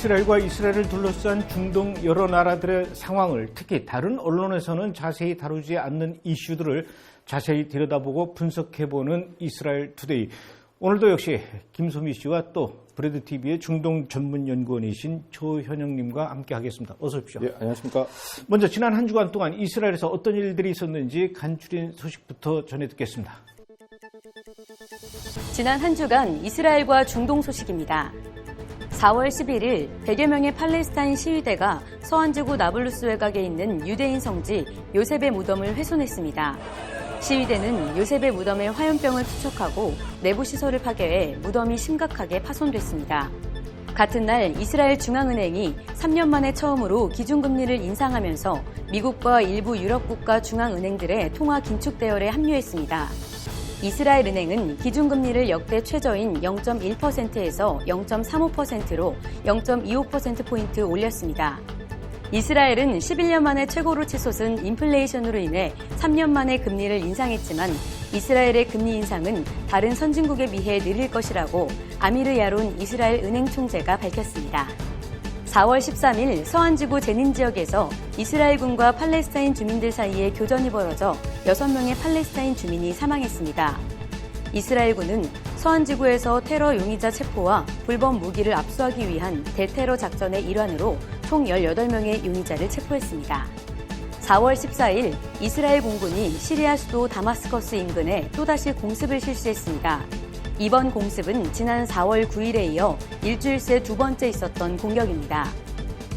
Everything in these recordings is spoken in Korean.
이스라엘과 이스라엘을 둘러싼 중동 여러 나라들의 상황을 특히 다른 언론에서는 자세히 다루지 않는 이슈들을 자세히 들여다보고 분석해보는 이스라엘 투데이. 오늘도 역시 김소미 씨와 또 브레드TV의 중동 전문 연구원이신 조현영님과 함께 하겠습니다. 어서 오십시오. 예, 안녕하십니까. 먼저 지난 한 주간 동안 이스라엘에서 어떤 일들이 있었는지 간추린 소식부터 전해 듣겠습니다. 지난 한 주간 이스라엘과 중동 소식입니다. 4월 11일 100여 명의 팔레스타인 시위대가 서안지구 나블루스 외곽에 있는 유대인 성지 요셉의 무덤을 훼손했습니다. 시위대는 요셉의 무덤에 화염병을 투척하고 내부 시설을 파괴해 무덤이 심각하게 파손됐습니다. 같은 날 이스라엘 중앙은행이 3년 만에 처음으로 기준금리를 인상하면서 미국과 일부 유럽 국가 중앙은행들의 통화 긴축 대열에 합류했습니다. 이스라엘 은행은 기준금리를 역대 최저인 0.1%에서 0.35%로 0.25%포인트 올렸습니다. 이스라엘은 11년 만에 최고로 치솟은 인플레이션으로 인해 3년 만에 금리를 인상했지만 이스라엘의 금리 인상은 다른 선진국에 비해 느릴 것이라고 아미르 야론 이스라엘 은행 총재가 밝혔습니다. 4월 13일 서안지구 제닌 지역에서 이스라엘군과 팔레스타인 주민들 사이에 교전이 벌어져 6명의 팔레스타인 주민이 사망했습니다. 이스라엘군은 서안지구에서 테러 용의자 체포와 불법 무기를 압수하기 위한 대테러 작전의 일환으로 총 18명의 용의자를 체포했습니다. 4월 14일 이스라엘 공군이 시리아 수도 다마스커스 인근에 또다시 공습을 실시했습니다. 이번 공습은 지난 4월 9일에 이어 일주일 새 두 번째 있었던 공격입니다.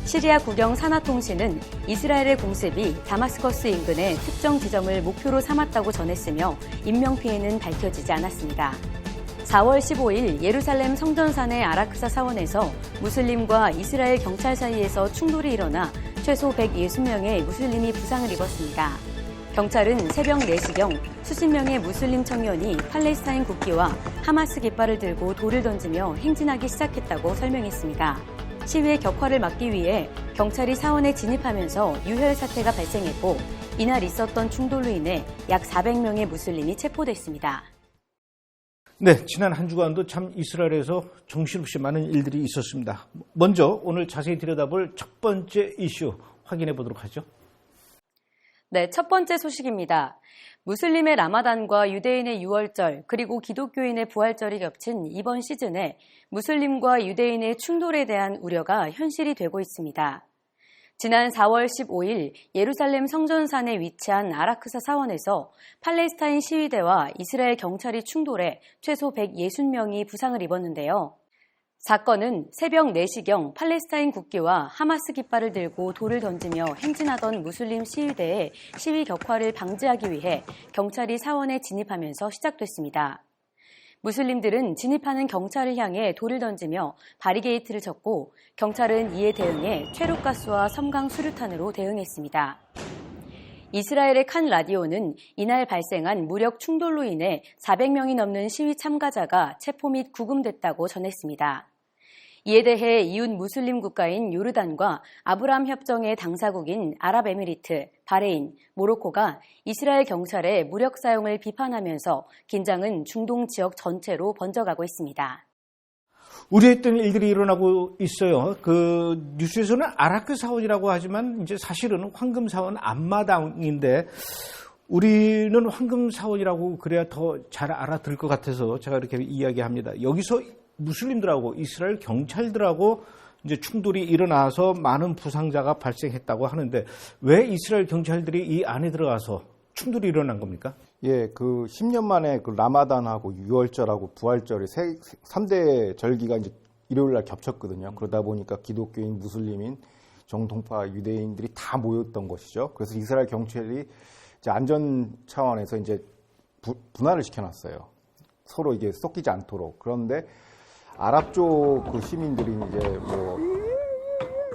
시리아 국영 산하통신은 이스라엘의 공습이 다마스커스 인근의 특정 지점을 목표로 삼았다고 전했으며 인명피해는 밝혀지지 않았습니다. 4월 15일 예루살렘 성전산의 아라크사 사원에서 무슬림과 이스라엘 경찰 사이에서 충돌이 일어나 최소 160명의 무슬림이 부상을 입었습니다. 경찰은 새벽 4시경 수십 명의 무슬림 청년이 팔레스타인 국기와 하마스 깃발을 들고 돌을 던지며 행진하기 시작했다고 설명했습니다. 시위의 격화를 막기 위해 경찰이 사원에 진입하면서 유혈 사태가 발생했고 이날 있었던 충돌로 인해 약 400명의 무슬림이 체포됐습니다. 네, 지난 한 주간도 참 이스라엘에서 정신없이 많은 일들이 있었습니다. 먼저 오늘 자세히 들여다볼 첫 번째 이슈 확인해 보도록 하죠. 네, 첫 번째 소식입니다. 무슬림의 라마단과 유대인의 유월절 그리고 기독교인의 부활절이 겹친 이번 시즌에 무슬림과 유대인의 충돌에 대한 우려가 현실이 되고 있습니다. 지난 4월 15일 예루살렘 성전산에 위치한 아라크사 사원에서 팔레스타인 시위대와 이스라엘 경찰이 충돌해 최소 160명이 부상을 입었는데요. 사건은 새벽 4시경 팔레스타인 국기와 하마스 깃발을 들고 돌을 던지며 행진하던 무슬림 시위대의 시위 격화를 방지하기 위해 경찰이 사원에 진입하면서 시작됐습니다. 무슬림들은 진입하는 경찰을 향해 돌을 던지며 바리게이트를 쳤고 경찰은 이에 대응해 최루가스와 섬광 수류탄으로 대응했습니다. 이스라엘의 칸 라디오는 이날 발생한 무력 충돌로 인해 400명이 넘는 시위 참가자가 체포 및 구금됐다고 전했습니다. 이에 대해 이웃 무슬림 국가인 요르단과 아브라함 협정의 당사국인 아랍에미리트, 바레인, 모로코가 이스라엘 경찰의 무력 사용을 비판하면서 긴장은 중동 지역 전체로 번져가고 있습니다. 우려했던 일들이 일어나고 있어요. 그 뉴스에서는 아라크 사원이라고 하지만 이제 사실은 황금 사원 앞마당인데 우리는 황금 사원이라고 그래야 더 잘 알아들을 것 같아서 제가 이렇게 이야기합니다. 여기서 무슬림들하고 이스라엘 경찰들하고 이제 충돌이 일어나서 많은 부상자가 발생했다고 하는데 왜 이스라엘 경찰들이 이 안에 들어가서 충돌이 일어난 겁니까? 예, 그 10년 만에 그 라마단하고 유월절하고 부활절이 3대 절기가 이제 일요일 날 겹쳤거든요. 그러다 보니까 기독교인, 무슬림인, 정통파 유대인들이 다 모였던 것이죠. 그래서 이스라엘 경찰이 이제 안전 차원에서 이제 분할을 시켜놨어요. 서로 이게 섞이지 않도록. 그런데 아랍 쪽 그 시민들이 이제 뭐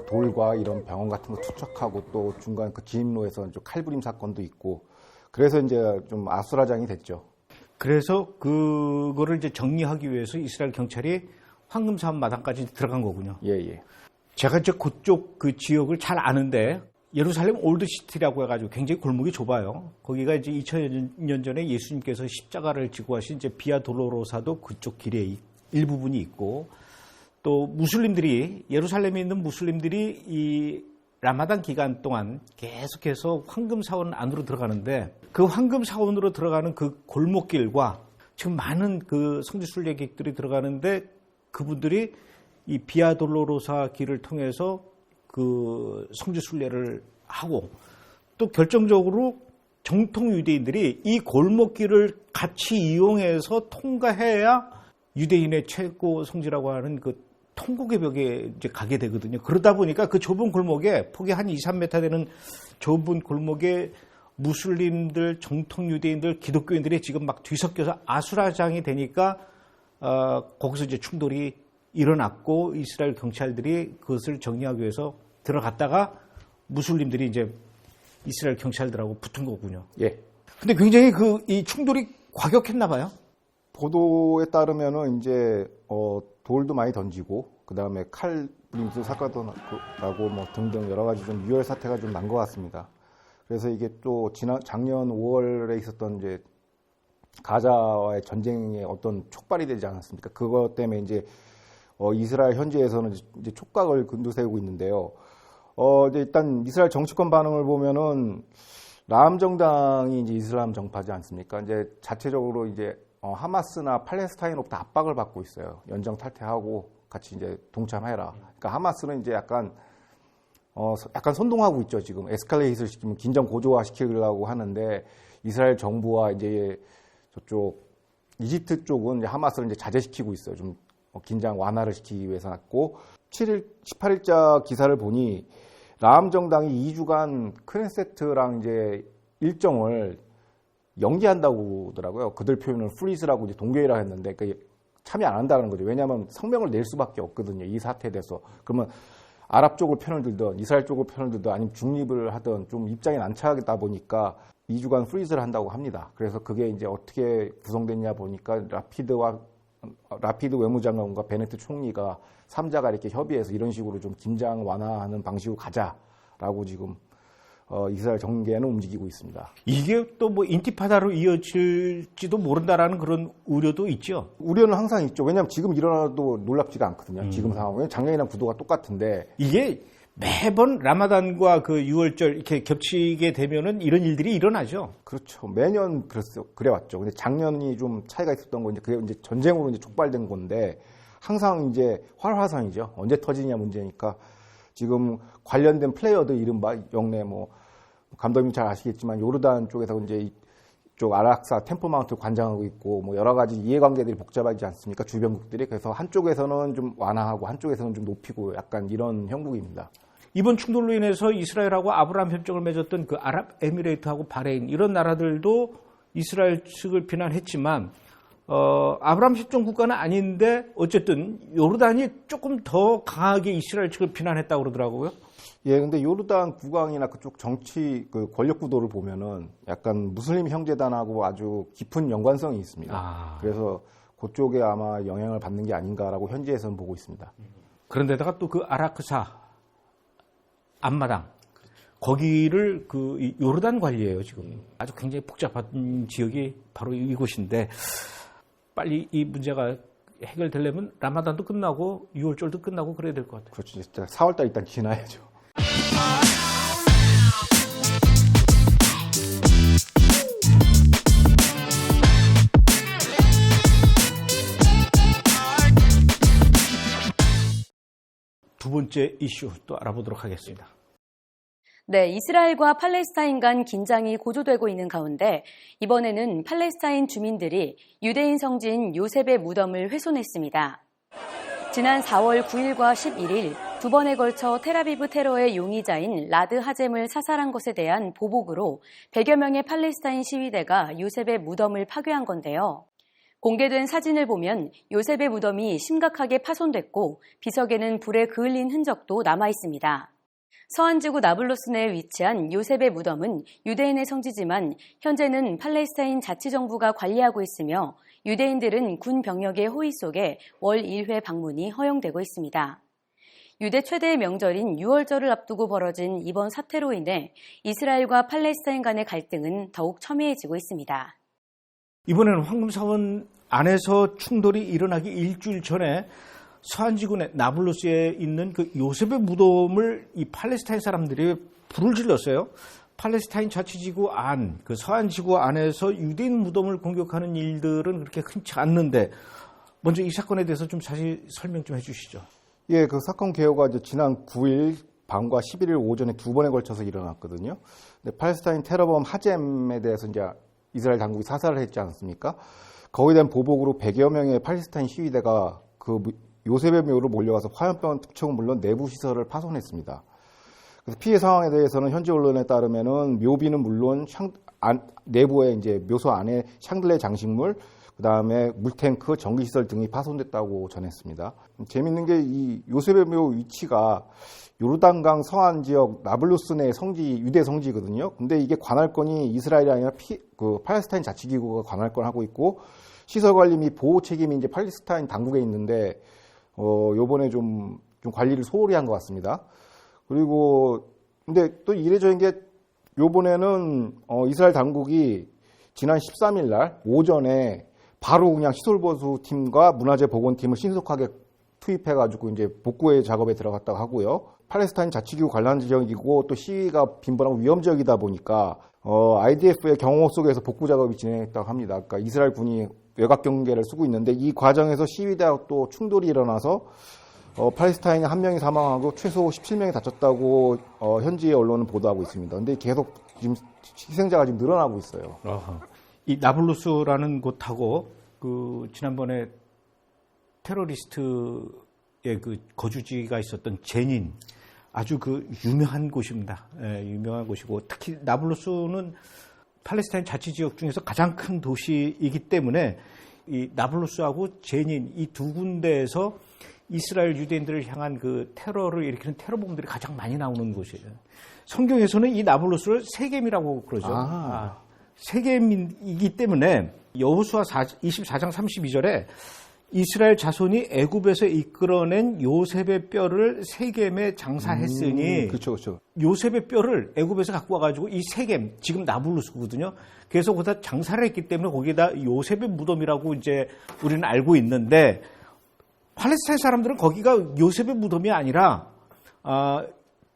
돌과 이런 병원 같은 거 투척하고 또 중간 그 진입로에서 좀 칼부림 사건도 있고 그래서 이제 좀 아수라장이 됐죠. 그래서 그거를 이제 정리하기 위해서 이스라엘 경찰이 황금사원 마당까지 들어간 거군요. 예. 제가 이제 그쪽 그 지역을 잘 아는데 예루살렘 올드시티라고 해가지고 굉장히 골목이 좁아요. 거기가 이제 2000년 전에 예수님께서 십자가를 지고 하신 이제 비아 돌로로사도 그쪽 길에 일부분이 있고 또 무슬림들이 예루살렘에 있는 무슬림들이 이 라마단 기간 동안 계속해서 황금 사원 안으로 들어가는데 그 황금 사원으로 들어가는 그 골목길과 지금 많은 그 성지 순례객들이 들어가는데 그분들이 이 비아 돌로로사 길을 통해서 그 성지 순례를 하고 또 결정적으로 정통 유대인들이 이 골목길을 같이 이용해서 통과해야 유대인의 최고 성지라고 하는 그 통곡의 벽에 이제 가게 되거든요. 그러다 보니까 그 좁은 골목에 폭이 한 2, 3m 되는 좁은 골목에 무슬림들, 정통 유대인들, 기독교인들이 지금 막 뒤섞여서 아수라장이 되니까 거기서 이제 충돌이 일어났고 이스라엘 경찰들이 그것을 정리하기 위해서 들어갔다가 무슬림들이 이제 이스라엘 경찰들하고 붙은 거군요. 예. 근데 굉장히 이 충돌이 과격했나 봐요. 보도에 따르면은 이제 돌도 많이 던지고 그 다음에 칼 브림스 사건도 나고 뭐 등등 여러 가지 좀 유혈 사태가 좀 난 것 같습니다. 그래서 이게 또 작년 5월에 있었던 이제 가자와의 전쟁의 어떤 촉발이 되지 않았습니까? 그것 때문에 이제 이스라엘 현지에서는 이제 촉각을 곤두세우고 있는데요. 이제 일단 이스라엘 정치권 반응을 보면은 라암 정당이 이제 이슬람 정파지 않습니까? 이제 자체적으로 이제 하마스나 팔레스타인으로부터 압박을 받고 있어요. 연정 탈퇴하고 같이 이제 동참해라. 그러니까 하마스는 이제 약간 선동하고 있죠. 지금 에스컬레이트를 시키면 긴장 고조화 시키려고 하는데 이스라엘 정부와 이제 저쪽 이집트 쪽은 이제 하마스를 이제 자제시키고 있어요. 좀 긴장 완화를 시키기 위해서 했고 18일자 기사를 보니 라암 정당이 2주간 크네세트랑 이제 일정을 연기한다고 하더라고요. 그들 표현을 프리즈라고 이제 동결이라 했는데 참여 안 한다는 거죠. 왜냐하면 성명을 낼 수밖에 없거든요. 이 사태에 대해서. 그러면 아랍 쪽을 편을 들든 이스라엘 쪽을 편을 들든 아니면 중립을 하든 좀 입장이 난처하다 보니까 2주간 프리즈를 한다고 합니다. 그래서 그게 이제 어떻게 구성됐냐 보니까 라피드 외무장관과 베네트 총리가 3자가 이렇게 협의해서 이런 식으로 좀 긴장 완화하는 방식으로 가자라고 지금 이스라엘 정계는 움직이고 있습니다. 이게 또 뭐 인티파다로 이어질지도 모른다라는 그런 우려도 있죠. 우려는 항상 있죠. 왜냐하면 지금 일어나도 놀랍지가 않거든요. 지금 상황은 작년이랑 구도가 똑같은데 이게 매번 라마단과 그 6월절 이렇게 겹치게 되면은 이런 일들이 일어나죠. 그렇죠. 매년 그래왔죠. 근데 작년이 좀 차이가 있었던 건 그게 이제 전쟁으로 이제 촉발된 건데 항상 이제 활화산이죠. 언제 터지냐 문제니까 지금 관련된 플레이어들 이른바 영내 뭐 감독님 잘 아시겠지만 요르단 쪽에서 이제 이쪽 아락사 템플마운트 관장하고 있고 뭐 여러 가지 이해관계들이 복잡하지 않습니까? 주변국들이. 그래서 한쪽에서는 좀 완화하고 한쪽에서는 좀 높이고 약간 이런 형국입니다. 이번 충돌로 인해서 이스라엘하고 아브라함 협정을 맺었던 그 아랍에미레이트하고 바레인 이런 나라들도 이스라엘 측을 비난했지만 아브라함 협정 국가는 아닌데 어쨌든 요르단이 조금 더 강하게 이스라엘 측을 비난했다고 그러더라고요. 예, 근데 요르단 국왕이나 그쪽 정치 그 권력 구도를 보면은 약간 무슬림 형제단하고 아주 깊은 연관성이 있습니다. 그래서 그쪽에 아마 영향을 받는 게 아닌가라고 현지에서는 보고 있습니다. 그런데다가 또 그 아라크사 앞마당 거기를 그 요르단 관리해요 지금. 아주 굉장히 복잡한 지역이 바로 이곳인데 빨리 이 문제가 해결되려면 라마단도 끝나고 6월절도 끝나고 그래야 될 것 같아요. 그렇죠. 진짜 4월달 일단 지나야죠. 두 번째 이슈 또 알아보도록 하겠습니다. 네, 이스라엘과 팔레스타인 간 긴장이 고조되고 있는 가운데 이번에는 팔레스타인 주민들이 유대인 성지인 요셉의 무덤을 훼손했습니다. 지난 4월 9일과 11일 두 번에 걸쳐 텔아비브 테러의 용의자인 라드 하젬을 사살한 것에 대한 보복으로 100여 명의 팔레스타인 시위대가 요셉의 무덤을 파괴한 건데요. 공개된 사진을 보면 요셉의 무덤이 심각하게 파손됐고 비석에는 불에 그을린 흔적도 남아 있습니다. 서안지구 나블루스 내에 위치한 요셉의 무덤은 유대인의 성지지만 현재는 팔레스타인 자치정부가 관리하고 있으며 유대인들은 군 병력의 호위 속에 월 1회 방문이 허용되고 있습니다. 유대 최대의 명절인 6월절을 앞두고 벌어진 이번 사태로 인해 이스라엘과 팔레스타인 간의 갈등은 더욱 첨예해지고 있습니다. 이번에는 황금사원 안에서 충돌이 일어나기 일주일 전에 서한 지구의 나블루스에 있는 그 요셉의 무덤을 이 팔레스타인 사람들이 불을 질렀어요. 팔레스타인 자치지구 안, 그 서한 지구 안에서 유대인 무덤을 공격하는 일들은 그렇게 흔치 않는데 먼저 이 사건에 대해서 좀 자세히 설명 좀 해주시죠. 예, 그 사건 개요가 이제 지난 9일 밤과 11일 오전에 두 번에 걸쳐서 일어났거든요. 근데 팔레스타인 테러범 하젬에 대해서 이제 이스라엘 당국이 사살을 했지 않습니까? 거기에 대한 보복으로 100여 명의 팔레스타인 시위대가 그 요셉의 묘로 몰려가서 화염병 투척은 물론 내부 시설을 파손했습니다. 그래서 피해 상황에 대해서는 현지 언론에 따르면은 묘비는 물론 내부에 이제 묘소 안에 샹들레 장식물, 그 다음에 물탱크, 전기시설 등이 파손됐다고 전했습니다. 재밌는 게 이 요셉의 묘 위치가 요르단강 서안 지역 나블루스 내 성지, 유대 성지거든요. 근데 이게 관할권이 이스라엘이 아니라 팔레스타인 자치기구가 관할권 하고 있고, 시설 관리 및 보호 책임이 이제 팔레스타인 당국에 있는데, 요번에 좀 관리를 소홀히 한 것 같습니다. 그리고, 근데 또 이례적인 게, 요번에는, 이스라엘 당국이 지난 13일 날 오전에 바로 그냥 시설보수팀과 문화재 복원팀을 신속하게 투입해가지고 이제 복구의 작업에 들어갔다고 하고요. 팔레스타인 자치기구 관련 지역이고 또 시위가 빈번하고 위험 지역이다 보니까 IDF의 경호 속에서 복구 작업이 진행했다고 합니다. 그러니까 이스라엘 군이 외곽 경계를 쓰고 있는데 이 과정에서 시위대와 또 충돌이 일어나서 팔레스타인 한 명이 사망하고 최소 17명이 다쳤다고 현지의 언론은 보도하고 있습니다. 근데 계속 지금 희생자가 지금 늘어나고 있어요. 이 나블루스라는 곳하고 그 지난번에 테러리스트의 그 거주지가 있었던 제닌, 아주 그 유명한 곳입니다. 예, 유명한 곳이고 특히 나블루스는 팔레스타인 자치지역 중에서 가장 큰 도시이기 때문에 이 나블루스하고 제닌 이 두 군데에서 이스라엘 유대인들을 향한 그 테러를 일으키는 테러범들이 가장 많이 나오는 곳이에요. 성경에서는 이 나블루스를 세겜이라고 그러죠. 세겜이기 때문에 여호수아 24장 32절에 이스라엘 자손이 애굽에서 이끌어낸 요셉의 뼈를 세겜에 장사했으니 그렇죠. 요셉의 뼈를 애굽에서 갖고 와가지고 이 세겜, 지금 나블루스거든요. 그래서 거기다 장사를 했기 때문에 거기다 요셉의 무덤이라고 이제 우리는 알고 있는데 팔레스타인 사람들은 거기가 요셉의 무덤이 아니라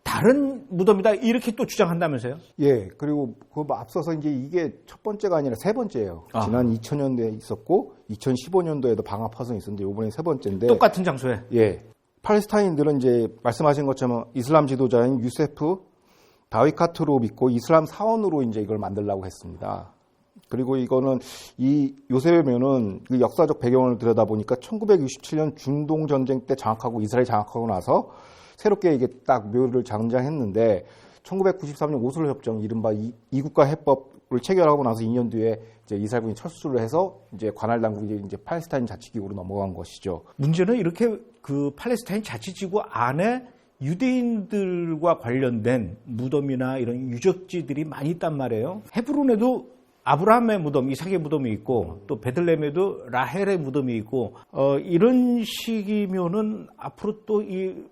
다른 무덤이다 이렇게 또 주장한다면서요? 예, 그리고 그 앞서서 이제 이게 첫 번째가 아니라 세 번째예요. 지난 2000년도에 있었고 2015년도에도 방화 파손이 있었는데 이번에 세 번째인데 똑같은 장소에. 예, 팔레스타인들은 이제 말씀하신 것처럼 이슬람 지도자인 유세프 다윗 카트로 믿고 이슬람 사원으로 이제 이걸 만들려고 했습니다. 그리고 이거는 이 요셉의 묘는 그 역사적 배경을 들여다보니까 1967년 중동 전쟁 때 장악하고 이스라엘 장악하고 나서 새롭게 이게 딱 묘를 장장했는데 1993년 오슬로 협정 이른바 이국가 해법을 체결하고 나서 2년 뒤에 이제 이스라엘군이 철수를 해서 이제 관할 당국이 이제 팔레스타인 자치기구로 넘어간 것이죠. 문제는 이렇게 그 팔레스타인 자치지구 안에 유대인들과 관련된 무덤이나 이런 유적지들이 많이 있단 말이에요. 헤브론에도 아브라함의 무덤, 이삭의 무덤이 있고 또 베들레헴에도 라헬의 무덤이 있고 이런 식이면은 앞으로 또 이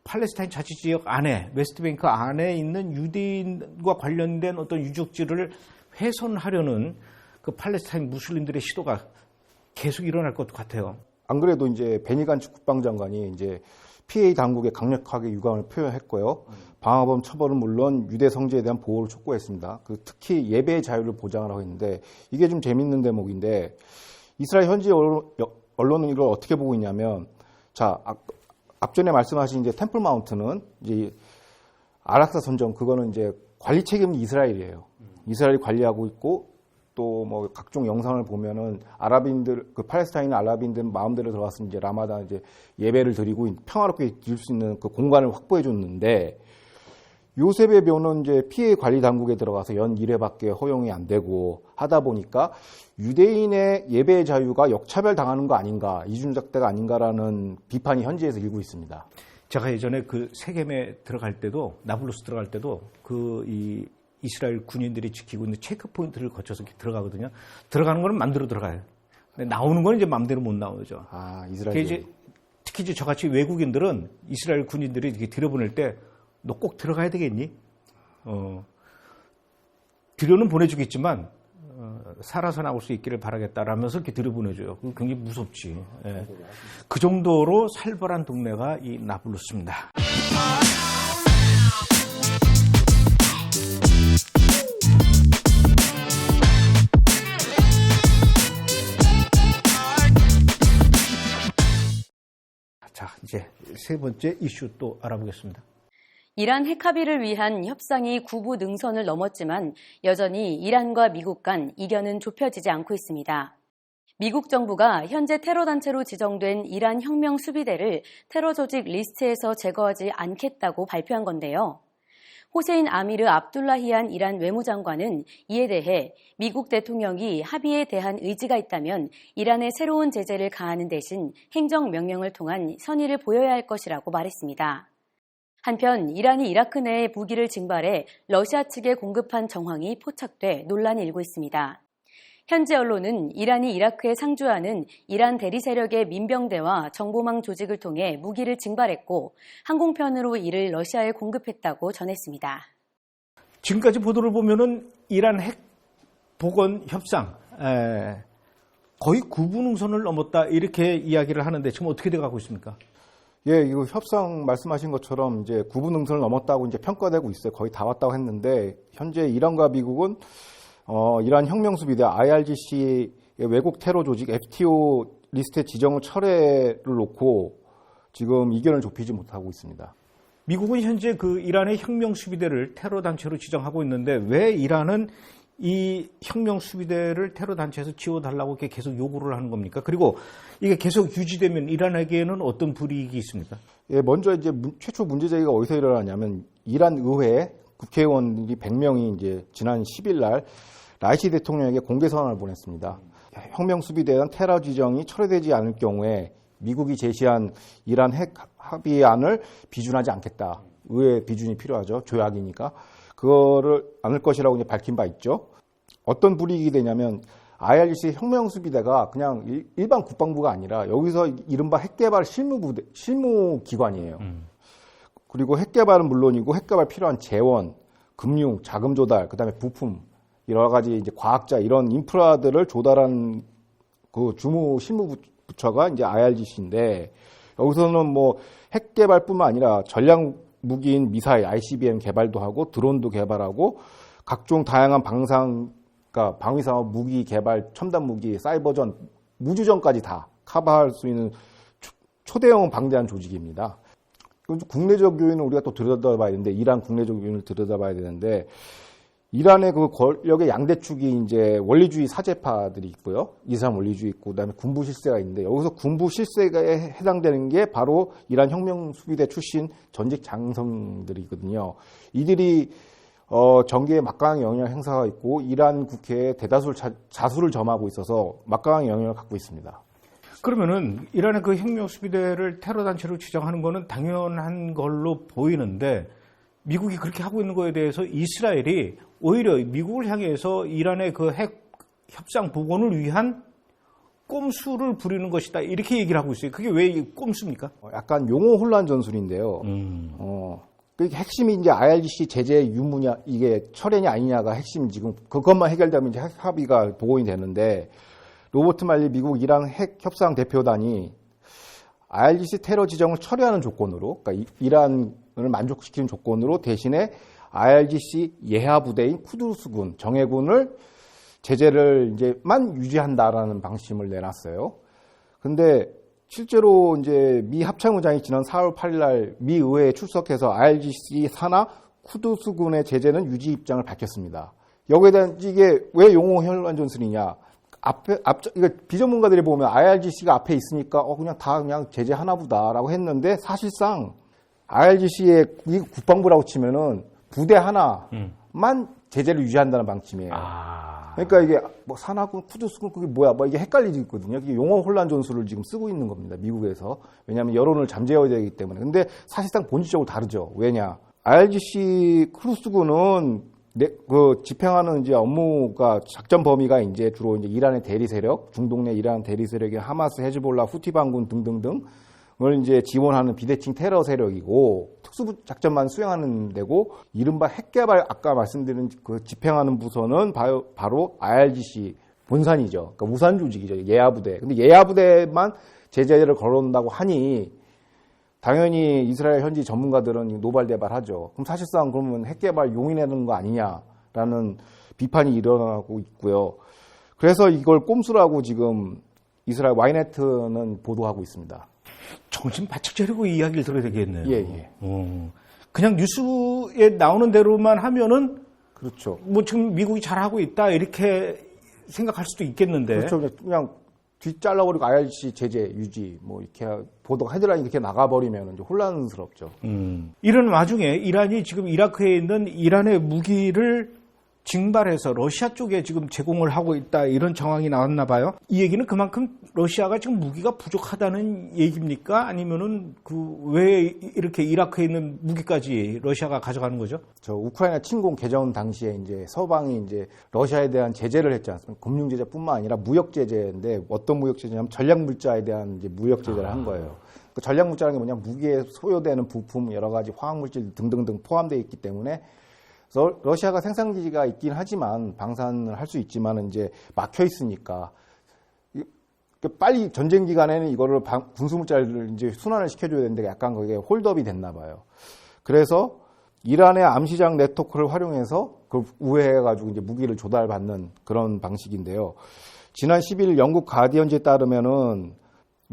팔레스타인 자치지역 안에 웨스트뱅크 안에 있는 유대인과 관련된 어떤 유적지를 훼손하려는 그 팔레스타인 무슬림들의 시도가 계속 일어날 것 같아요. 안 그래도 이제 베니 간츠 국방장관이 이제 PA 당국에 강력하게 유감을 표현했고요. 방화범 처벌은 물론 유대 성지에 대한 보호를 촉구했습니다. 특히 예배의 자유를 보장하라고 했는데 이게 좀 재밌는 대목인데 이스라엘 현지 언론은 이걸 어떻게 보고 있냐면 자 앞전에 말씀하신 이제 템플 마운트는 이제 아락사 선정 그거는 이제 관리 책임은 이스라엘이에요. 이스라엘이 관리하고 있고 또 뭐 각종 영상을 보면은 아랍인들 그 팔레스타인 아랍인들 마음대로 들어가서 이제 라마단 이제 예배를 드리고 평화롭게 드릴 수 있는 그 공간을 확보해 줬는데 요셉의 묘는 이제 피해 관리 당국에 들어가서 연 1회밖에 허용이 안 되고 하다 보니까 유대인의 예배의 자유가 역차별 당하는 거 아닌가, 이중잣대가 아닌가라는 비판이 현지에서 일고 있습니다. 제가 예전에 그 세겜에 들어갈 때도 나블루스 들어갈 때도 그 이 이스라엘 군인들이 지키고 있는 체크 포인트를 거쳐서 이렇게 들어가거든요. 들어가는 거는 맘대로 들어가요. 근데 나오는 건 이제 맘대로 못 나오죠. 이스라엘. 이제 특히 이제 저같이 외국인들은 이스라엘 군인들이 이렇게 들여보낼 때 너 꼭 들어가야 되겠니? 들여는 보내주겠지만 살아서 나올 수 있기를 바라겠다라면서 이렇게 들여보내줘요. 그거 굉장히 무섭지. 예. 그 정도로 살벌한 동네가 이 나블루스입니다. 자, 이제 세 번째 이슈 또 알아보겠습니다. 이란 핵 합의를 위한 협상이 구부 능선을 넘었지만 여전히 이란과 미국 간 이견은 좁혀지지 않고 있습니다. 미국 정부가 현재 테러 단체로 지정된 이란 혁명 수비대를 테러 조직 리스트에서 제거하지 않겠다고 발표한 건데요. 호세인 아미르 압둘라히안 이란 외무장관은 이에 대해 미국 대통령이 합의에 대한 의지가 있다면 이란에 새로운 제재를 가하는 대신 행정명령을 통한 선의를 보여야 할 것이라고 말했습니다. 한편 이란이 이라크 내에 무기를 징발해 러시아 측에 공급한 정황이 포착돼 논란이 일고 있습니다. 현지 언론은 이란이 이라크에 상주하는 이란 대리 세력의 민병대와 정보망 조직을 통해 무기를 징발했고 항공편으로 이를 러시아에 공급했다고 전했습니다. 지금까지 보도를 보면은 이란 핵 복원 협상 거의 구분능선을 넘었다 이렇게 이야기를 하는데 지금 어떻게 돼가고 있습니까? 예, 이거 협상 말씀하신 것처럼 이제 구분능선을 넘었다고 이제 평가되고 있어요. 거의 다 왔다고 했는데 현재 이란과 미국은 이란 혁명수비대 IRGC의 외국 테러 조직 FTO 리스트의 지정을 철회를 놓고 지금 이견을 좁히지 못하고 있습니다. 미국은 현재 그 이란의 혁명수비대를 테러 단체로 지정하고 있는데 왜 이란은 이 혁명수비대를 테러 단체에서 지워달라고 이렇게 계속 요구를 하는 겁니까? 그리고 이게 계속 유지되면 이란에게는 어떤 불이익이 있습니까? 예, 먼저 이제 최초 문제 제기가 어디서 일어나냐면 이란 의회 국회의원들이 100명이 이제 지난 10일 날 라이시 대통령에게 공개 선언을 보냈습니다. 혁명수비대는 테러 지정이 철회되지 않을 경우에 미국이 제시한 이란 핵 합의안을 비준하지 않겠다. 의회 비준이 필요하죠. 조약이니까. 그거를 않을 것이라고 이제 밝힌 바 있죠. 어떤 불이익이 되냐면 IRGC 혁명수비대가 그냥 일반 국방부가 아니라 여기서 이른바 핵개발 실무기관이에요. 그리고 핵개발은 물론이고 핵개발 필요한 재원, 금융, 자금 조달, 그다음에 부품, 여러 가지 이제 과학자 이런 인프라들을 조달한 그 주무 실무부처가 이제 IRGC인데 여기서는 뭐 핵개발뿐만 아니라 전략 무기인 미사일, ICBM 개발도 하고 드론도 개발하고 각종 다양한 그러니까 방위산업 무기 개발, 첨단 무기, 사이버전, 무주전까지 다 커버할 수 있는 초대형 방대한 조직입니다. 국내적 요인은 우리가 또 들여다봐야 되는데 이란 국내적 요인을 들여다봐야 되는데 이란의 그 권력의 양대축이 이제 원리주의 사제파들이 있고요. 이슬람 원리주의 있고 그다음에 군부 실세가 있는데 여기서 군부 실세에 해당되는 게 바로 이란 혁명 수비대 출신 전직 장성들이거든요. 이들이 정계에 막강한 영향을 행사하고 있고 이란 국회에 대다수 자수를 점하고 있어서 막강한 영향을 갖고 있습니다. 그러면은 이란의 그 혁명 수비대를 테러 단체로 지정하는 거는 당연한 걸로 보이는데 미국이 그렇게 하고 있는 거에 대해서 이스라엘이 오히려 미국을 향해서 이란의 그 핵 협상 복원을 위한 꼼수를 부리는 것이다 이렇게 얘기를 하고 있어요. 그게 왜 꼼수입니까? 약간 용어 혼란 전술인데요. 그 핵심이 이제 IRGC 제재 유무냐 이게 철회냐 아니냐가 핵심 지금 그것만 해결되면 이제 핵 합의가 복원이 되는데 로버트 말리 미국 이란 핵 협상 대표단이 IRGC 테러 지정을 철회하는 조건으로, 그러니까 이란을 만족시키는 조건으로 대신에 IRGC 예하 부대인 쿠두스군 정예군을 제재를 이제만 유지한다라는 방침을 내놨어요. 근데 실제로 이제 미 합참의장이 지난 4월 8일 날 미 의회에 출석해서 IRGC 산하 쿠두스군의 제재는 유지 입장을 밝혔습니다. 여기에 대한 이게 왜 용어 혼란 전술이냐? 이거 비전문가들이 보면 IRGC가 앞에 있으니까 그냥 다 그냥 제재 하나보다라고 했는데 사실상 IRGC의 국방부라고 치면은 부대 하나만 제재를 유지한다는 방침이에요. 그러니까 이게 뭐 산하군, 쿠두스군 그게 뭐야? 뭐 이게 헷갈리거든요. 이게 용어 혼란 전술을 지금 쓰고 있는 겁니다. 미국에서. 왜냐하면 여론을 잠재워야 되기 때문에. 근데 사실상 본질적으로 다르죠. 왜냐? IRGC 쿠두스군은 그 집행하는 이제 업무가 작전 범위가 이제 주로 이제 이란의 대리 세력, 중동 내 이란 대리 세력의 하마스, 헤즈볼라, 후티 반군 등등등 이제 지원하는 비대칭 테러 세력이고 특수작전만 수행하는 데고 이른바 핵개발 아까 말씀드린 그 집행하는 부서는 바로 IRGC 본산이죠. 그러니까 우산 조직이죠. 예하부대. 근데 예하부대만 제재를 걸어놓는다고 하니 당연히 이스라엘 현지 전문가들은 노발대발하죠. 그럼 사실상 그러면 핵개발 용인하는 거 아니냐라는 비판이 일어나고 있고요. 그래서 이걸 꼼수라고 지금 이스라엘 와이네트는 보도하고 있습니다. 정신 바짝 차리고 이야기를 들어야 되겠네요. 예. 그냥 뉴스에 나오는 대로만 하면은 그렇죠. 뭐 지금 미국이 잘하고 있다 이렇게 생각할 수도 있겠는데. 그렇죠. 그냥 뒤 잘라버리고 IRGC 제재 유지 뭐 이렇게 보도가 헤드라인 이렇게 나가버리면 이제 혼란스럽죠. 이런 와중에 이란이 지금 이라크에 있는 이란의 무기를 징발해서 러시아 쪽에 지금 제공을 하고 있다 이런 정황이 나왔나 봐요. 이 얘기는 그만큼 러시아가 지금 무기가 부족하다는 얘기입니까? 아니면은 왜 이렇게 이라크에 있는 무기까지 러시아가 가져가는 거죠? 저 우크라이나 침공 개전 당시에 이제 서방이 이제 러시아에 대한 제재를 했지 않습니까? 금융 제재뿐만 아니라 무역 제재인데 어떤 무역 제재냐면 전략 물자에 대한 이제 무역 제재를 한 거예요. 그 전략 물자라는 게 뭐냐? 무기에 소요되는 부품 여러 가지 화학 물질 등등등 포함되어 있기 때문에 그래서 러시아가 생산기지가 있긴 하지만 방산을 할 수 있지만 이제 막혀 있으니까 빨리 전쟁 기간에는 이거를 군수물자를 이제 순환을 시켜줘야 되는데 약간 그게 홀드업이 됐나 봐요. 그래서 이란의 암시장 네트워크를 활용해서 그걸 우회해가지고 이제 무기를 조달받는 그런 방식인데요. 지난 10일 영국 가디언지에 따르면은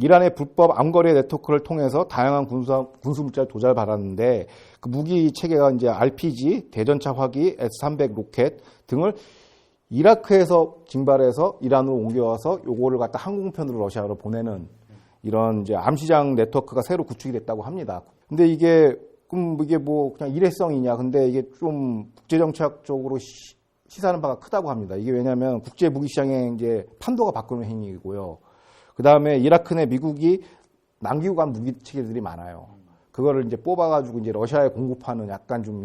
이란의 불법 암거래 네트워크를 통해서 다양한 군수물자를 조달받았는데 그 무기 체계가 이제 RPG, 대전차 화기, S-300 로켓 등을 이라크에서 징발해서 이란으로 옮겨와서 요거를 갖다 항공편으로 러시아로 보내는 이런 이제 암시장 네트워크가 새로 구축이 됐다고 합니다. 근데 이게 그럼 이게 뭐 그냥 일회성이냐? 근데 이게 좀 국제정치학적으로 시사하는 바가 크다고 합니다. 이게 왜냐하면 국제 무기 시장의 이제 판도가 바꾸는 행위이고요. 그 다음에 이라크 내 미국이 남기고 간 무기 체계들이 많아요. 그거를 이제 뽑아가지고 이제 러시아에 공급하는 약간 좀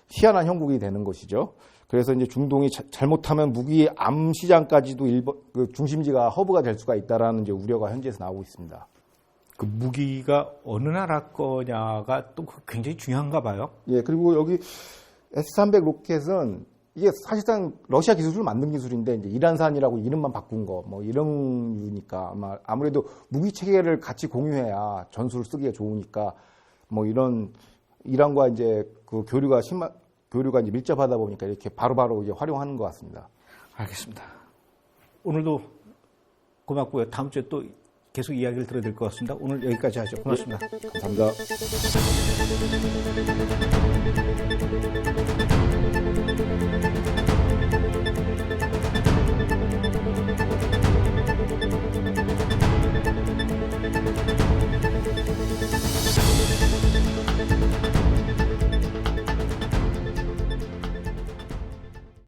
희한한 형국이 되는 것이죠. 그래서 이제 중동이 잘못하면 무기 암 시장까지도 그 중심지가 허브가 될 수가 있다라는 이제 우려가 현지에서 나오고 있습니다. 그 무기가 어느 나라 거냐가 또 굉장히 중요한가 봐요. 예, 그리고 여기 S-300 로켓은 이게 사실상 러시아 기술을 만든 기술인데 이제 이란산이라고 이름만 바꾼 거 뭐 이런 이유니까 아무래도 무기 체계를 같이 공유해야 전술을 쓰기가 좋으니까 뭐 이런 이란과 이제 그 교류가 이제 밀접하다 보니까 이렇게 바로바로 이제 활용하는 것 같습니다. 알겠습니다. 오늘도 고맙고요. 다음 주에 또 계속 이야기를 들어야 될 것 같습니다. 오늘 여기까지 하죠. 고맙습니다. 감사합니다.